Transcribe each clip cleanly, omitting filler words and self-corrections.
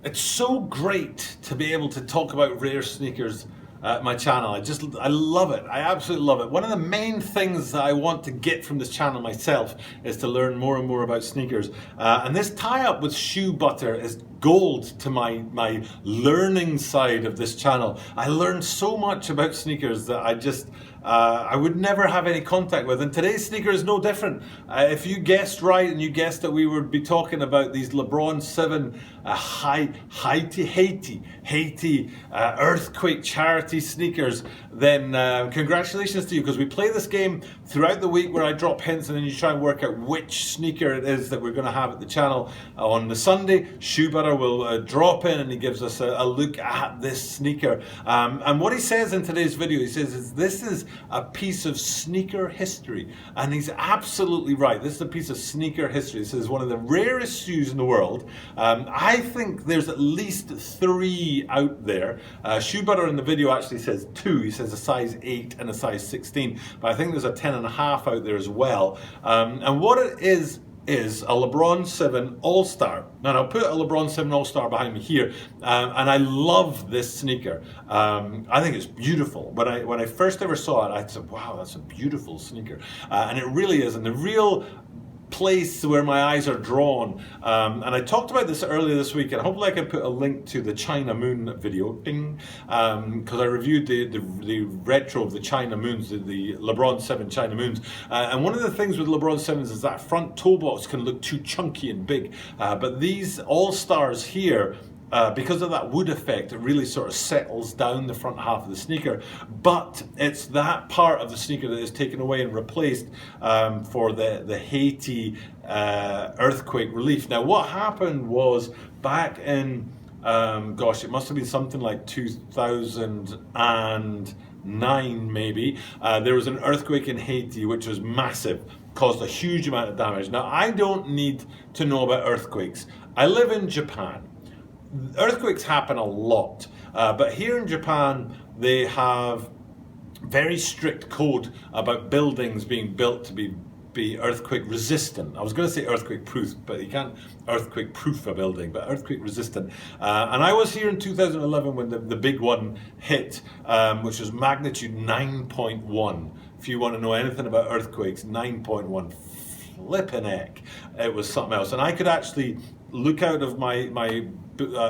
It's so great to be able to talk about rare sneakers at my channel. I love it. I absolutely love it. One of the main things that I want to get from this channel myself is to learn more and more about sneakers. And this tie-up with Shoe Butter is gold to my learning side of this channel. I learned so much about sneakers that I would never have any contact with, and today's sneaker is no different. If you guessed right and you guessed that we would be talking about these LeBron 7 HAITI earthquake charity sneakers, then congratulations to you, because we play this game throughout the week where I drop hints and then you try and work out which sneaker it is that we're going to have at the channel. On the Sunday, Shoe Butter will drop in and he gives us a look at this sneaker. And what he says in today's video, he says this is a piece of sneaker history, and he's absolutely right. This is a piece of sneaker history. This is one of the rarest shoes in the world. I think there's at least 3 out there. Shoe Butter in the video actually says 2. He says a size 8 and a size 16, but I think there's a 10.5 out there as well. And what it is a LeBron 7 All-Star. And I'll put a LeBron 7 All-Star behind me here. And I love this sneaker. I think it's beautiful. When I first ever saw it, I said, wow, that's a beautiful sneaker. And it really is. And the real place where my eyes are drawn, and I talked about this earlier this week, and hopefully I can put a link to the China Moon video, because I reviewed the retro of the China Moons, the LeBron 7 China Moons, and one of the things with LeBron 7s is that front toe box can look too chunky and big, but these All-Stars here, because of that wood effect, it really sort of settles down the front half of the sneaker. But it's that part of the sneaker that is taken away and replaced for the Haiti earthquake relief. Now, what happened was back in, gosh, it must have been something like 2009 maybe, there was an earthquake in Haiti which was massive, caused a huge amount of damage. Now, I don't need to know about earthquakes. I live in Japan. Earthquakes happen a lot, but here in Japan they have very strict code about buildings being built to be earthquake resistant. I was going to say earthquake proof, but you can't earthquake proof a building, but earthquake resistant. And I was here in 2011 when the big one hit, which was magnitude 9.1. If you want to know anything about earthquakes, 9.1. Flippin' heck, it was something else. And I could actually look out of my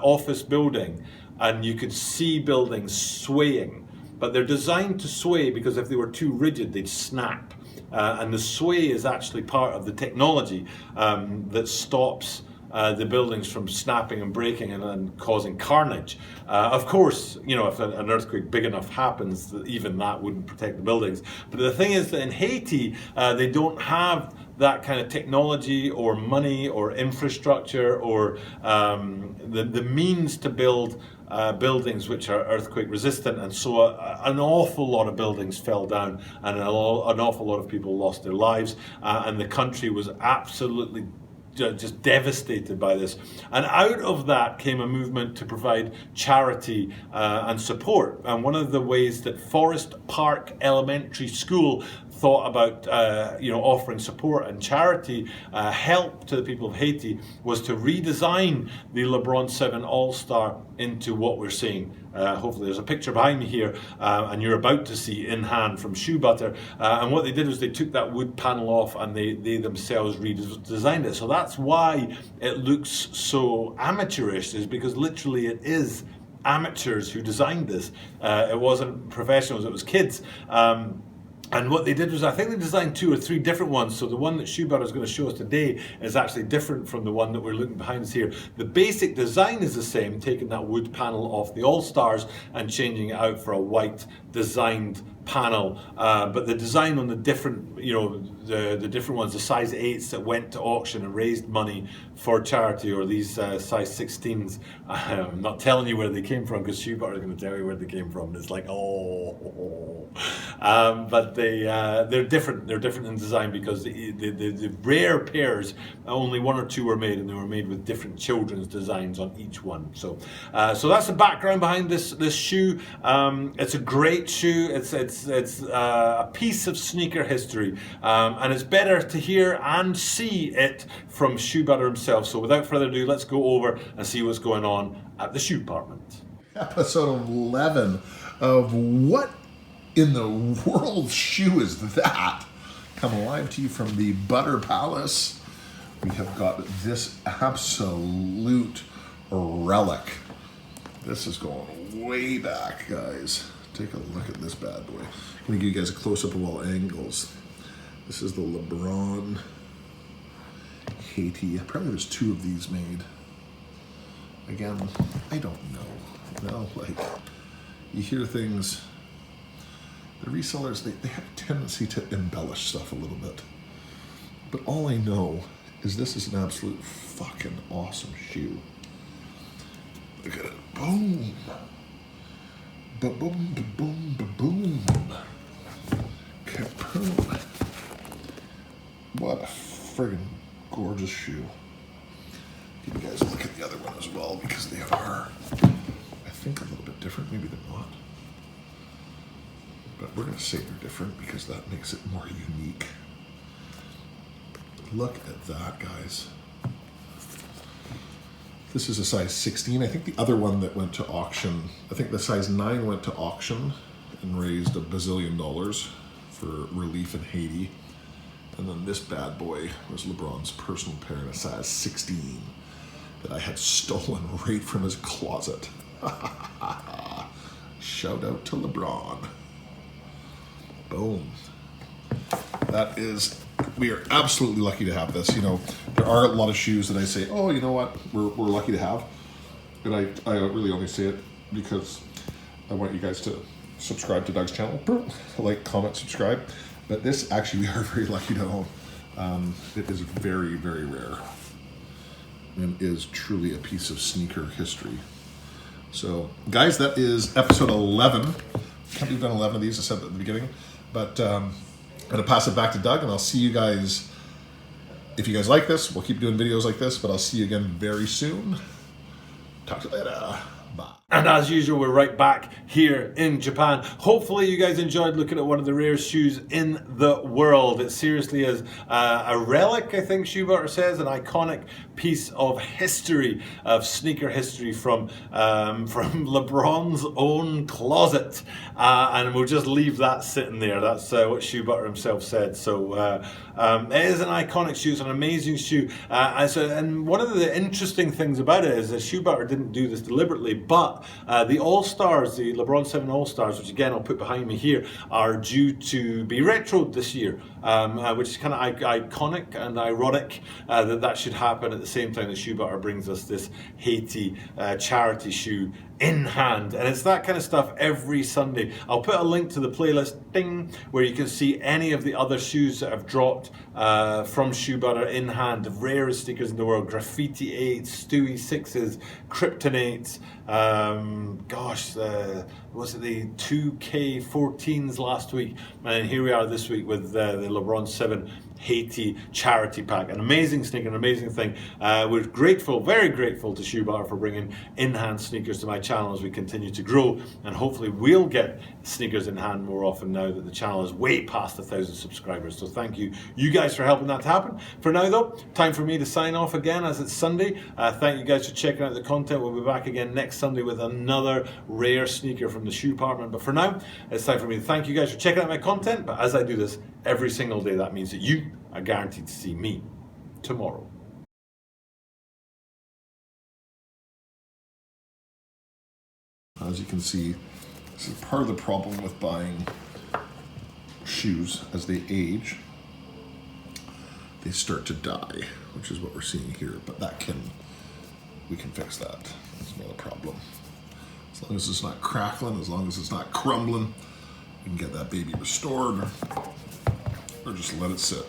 office building and you could see buildings swaying, but they're designed to sway because if they were too rigid they'd snap, and the sway is actually part of the technology that stops the buildings from snapping and breaking and causing carnage. Of course, you know, if an earthquake big enough happens, even that wouldn't protect the buildings. But the thing is that in Haiti, they don't have that kind of technology or money or infrastructure or the means to build buildings which are earthquake resistant, and so an awful lot of buildings fell down and an awful lot of people lost their lives, and the country was absolutely just devastated by this. And out of that came a movement to provide charity and support. And one of the ways that Forest Park Elementary School thought about offering support and charity help to the people of Haiti was to redesign the LeBron 7 All-Star into what we're seeing. Hopefully there's a picture behind me here, and you're about to see in hand from Shoe Butter. And what they did was they took that wood panel off and they themselves redesigned it. So that's why it looks so amateurish, is because literally it is amateurs who designed this. It wasn't professionals, it was kids. And what they did was, I think they designed 2 or 3 different ones. So the one that Shoe Butter is going to show us today is actually different from the one that we're looking behind us here. The basic design is the same, taking that wood panel off the All-Stars and changing it out for a white designed panel, but the design on the different, the different ones, the size 8s that went to auction and raised money for charity, or these size 16s, I'm not telling you where they came from because Shoe Butter is going to tell you where they came from. It's like, but they're different. They're different in design because the rare pairs, only 1 or 2 were made, and they were made with different children's designs on each one. So that's the background behind this shoe. It's a great shoe. It's It's a piece of sneaker history, and it's better to hear and see it from Shoe Butter himself. So without further ado, let's go over and see what's going on at the shoe department. Episode 11 of What in the World Shoe Is That? Coming live to you from the Butter Palace. We have got this absolute relic. This is going way back, guys. Take a look at this bad boy. I'm going to give you guys a close-up of all angles. This is the Lebron HAITI. Apparently there's two of these made. Again, I don't know. You know, like, you hear things, the resellers, they have a tendency to embellish stuff a little bit. But all I know is this is an absolute fucking awesome shoe. Look at it. Boom. Ba-boom, ba-boom, ba-boom. Kaboom. What a friggin' gorgeous shoe. Give you guys a look at the other one as well, because they are, I think, a little bit different. Maybe they're not. But we're going to say they're different because that makes it more unique. Look at that, guys. This is a size 16. I think the other one that went to auction, I think the size 9 went to auction and raised $1 bazillion for relief in Haiti. And then this bad boy was LeBron's personal pair in a size 16 that I had stolen right from his closet. Shout out to LeBron. Boom. That is, we are absolutely lucky to have this. You know, there are a lot of shoes that I say, oh, you know what, we're lucky to have. And I really only say it because I want you guys to subscribe to Doug's channel. Like, comment, subscribe. But this, actually, we are very lucky to own. It is very, very rare. And is truly a piece of sneaker history. So, guys, that is episode 11. Can't believe we've done 11 of these, I said at the beginning. But I'm going to pass it back to Doug, and I'll see you guys. If you guys like this, we'll keep doing videos like this, but I'll see you again very soon. Talk to you later. Bye. And as usual, we're right back here in Japan. Hopefully you guys enjoyed looking at one of the rarest shoes in the world. It seriously is a relic, I think Shoe Butter says, an iconic piece of history, of sneaker history from LeBron's own closet. And we'll just leave that sitting there. That's what Shoe Butter himself said. So it is an iconic shoe. It's an amazing shoe. And one of the interesting things about it is that Shoe Butter didn't do this deliberately, but the All-Stars, the LeBron 7 All-Stars, which again I'll put behind me here, are due to be retroed this year, which is kind of iconic and ironic that should happen at the same time that Shoe Butter brings us this HAITI charity shoe in hand. And it's that kind of stuff every Sunday. I'll put a link to the playlist, ding, where you can see any of the other shoes that have dropped from Shoe Butter in hand, the rarest sneakers in the world. Graffiti 8s, Stewie 6s, Krypton 8s, was it the 2K 14s last week? And here we are this week with the LeBron 7 HAITI charity pack. An amazing sneaker, an amazing thing. We're grateful, very grateful to Shoe Butter for bringing in-hand sneakers to my channel as we continue to grow, and hopefully we'll get sneakers in hand more often now that the channel is way past 1,000 subscribers. So thank you guys for helping that to happen. For now though, time for me to sign off again as it's Sunday. Thank you guys for checking out the content. We'll be back again next Sunday with another rare sneaker from the shoe department. But for now, it's time for me to thank you guys for checking out my content. But as I do this every single day, that means that you are guaranteed to see me tomorrow. As you can see, this is part of the problem with buying shoes. As they age, they start to die, which is what we're seeing here. But we can fix that. It's not a problem. As long as it's not crackling, as long as it's not crumbling, we can get that baby restored, or just let it sit.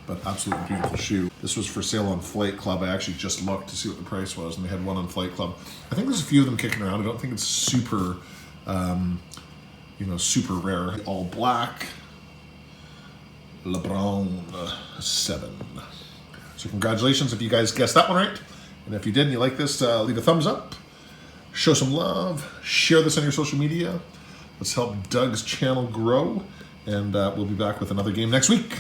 But absolutely beautiful shoe. This was for sale on Flight Club. I actually just looked to see what the price was, and they had one on Flight Club. I think there's a few of them kicking around. I don't think it's super, super rare. All black, LeBron 7. So congratulations if you guys guessed that one right. And if you did and you like this, leave a thumbs up, show some love, share this on your social media. Let's help Doug's channel grow. And we'll be back with another game next week.